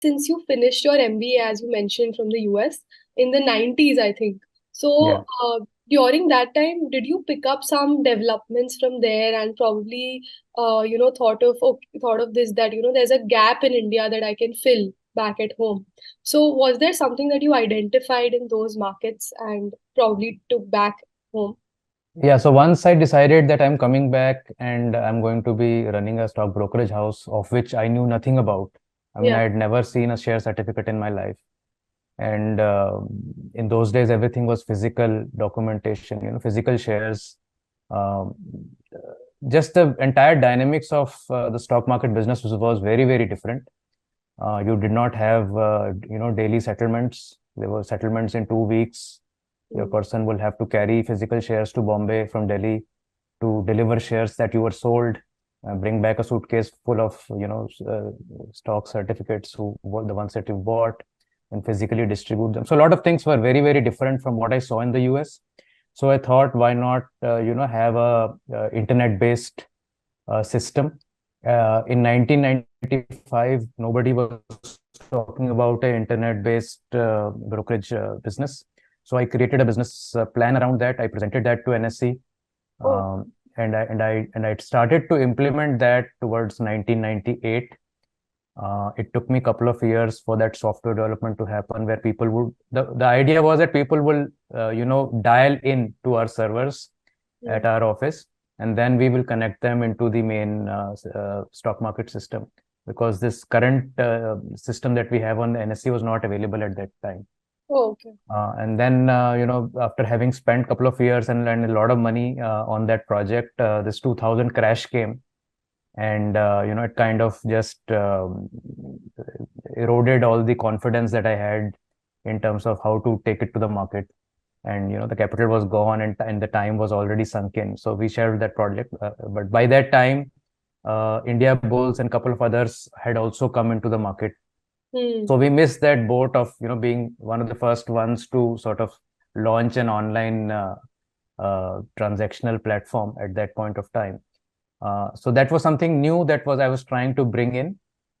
since you finished your MBA, as you mentioned, from the US in the 90s, I think. Yeah. So, during that time, did you pick up some developments from there and probably, thought of this that, there's a gap in India that I can fill back at home. So, was there something that you identified in those markets and probably took back home? Yeah, so once I decided that I'm coming back and I'm going to be running a stock brokerage house of which I knew nothing about. I mean, I Yeah. had never seen a share certificate in my life. And in those days, everything was physical documentation, physical shares. Um, just the entire dynamics of the stock market business was very, very different. You did not have, daily settlements. There were settlements in 2 weeks. Your Mm. person will have to carry physical shares to Bombay from Delhi to deliver shares that you were sold, bring back a suitcase full of, stock certificates who were the ones that you bought, and physically distribute them. So a lot of things were very, very different from what I saw in the US. So I thought, why not, have a internet-based system. In 1995, nobody was talking about an internet-based brokerage business. So I created a business plan around that. I presented that to NSE, Oh, and I started to implement that towards 1998. It took me a couple of years for that software development to happen, where people would the idea was that people will dial in to our servers at mm. our office, and then we will connect them into the main stock market system, because this current system that we have on the NSE was not available at that time. Oh, okay. And then, after having spent a couple of years and a lot of money on that project, this 2000 crash came, and it kind of just eroded all the confidence that I had in terms of how to take it to the market. And the capital was gone, and the time was already sunk in. So we shared that project. But by that time, India Bulls and a couple of others had also come into the market. Hmm. So we missed that boat of being one of the first ones to sort of launch an online transactional platform at that point of time. So that was something new that was I was trying to bring in,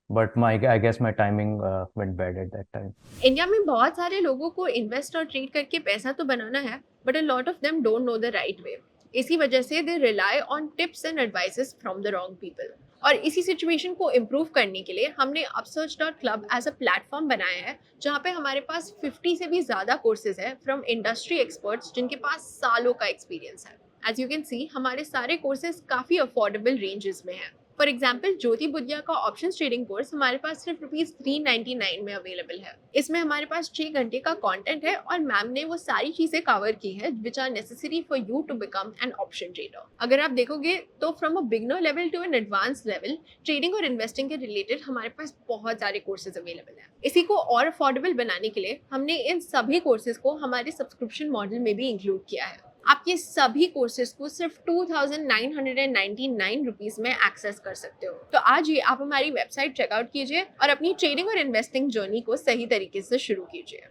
but I guess my timing went bad at that time. India में बहुत सारे लोगों को invest और trade करके पैसा तो बनाना है, but a lot of them don't know the right way. इसी वजह से they rely on tips and advices from the wrong people. और इसी सिचुएशन को इम्प्रूव करने के लिए हमने upsurge dot club as a platform बनाया है, जहाँ पे हमारे पास 50 से भी ज़्यादा कोर्सेज है फ्रॉम इंडस्ट्री एक्सपर्ट्स जिनके पास सालों का एक्सपीरियंस है। एज यू कैन सी हमारे सारे कोर्सेज काफ़ी अफोर्डेबल रेंजेस में हैं। फॉर एग्जाम्पल ज्योति बुद्धिया का ऑप्शन ट्रेडिंग कोर्स हमारे पास सिर्फ ₹399 में अवेलेबल है। इसमें हमारे पास 6 घंटे का कंटेंट है और मैम ने वो सारी चीजें कवर की है which are necessary for you to become an option trader. अगर आप देखोगे तो from a beginner level to an advance level trading और इन्वेस्टिंग के रिलेटेड हमारे पास बहुत सारे कोर्सेज अवेलेबल हैं। इसी को और अफोर्डेबल बनाने के लिए हमने इन सभी कोर्सेज को हमारे सब्सक्रिप्शन मॉडल में भी इंक्लूड किया है। आप ये सभी कोर्सेज को सिर्फ ₹2,999 में एक्सेस कर सकते हो। तो आज ही आप हमारी वेबसाइट चेकआउट कीजिए और अपनी ट्रेडिंग और इन्वेस्टिंग जर्नी को सही तरीके से शुरू कीजिए।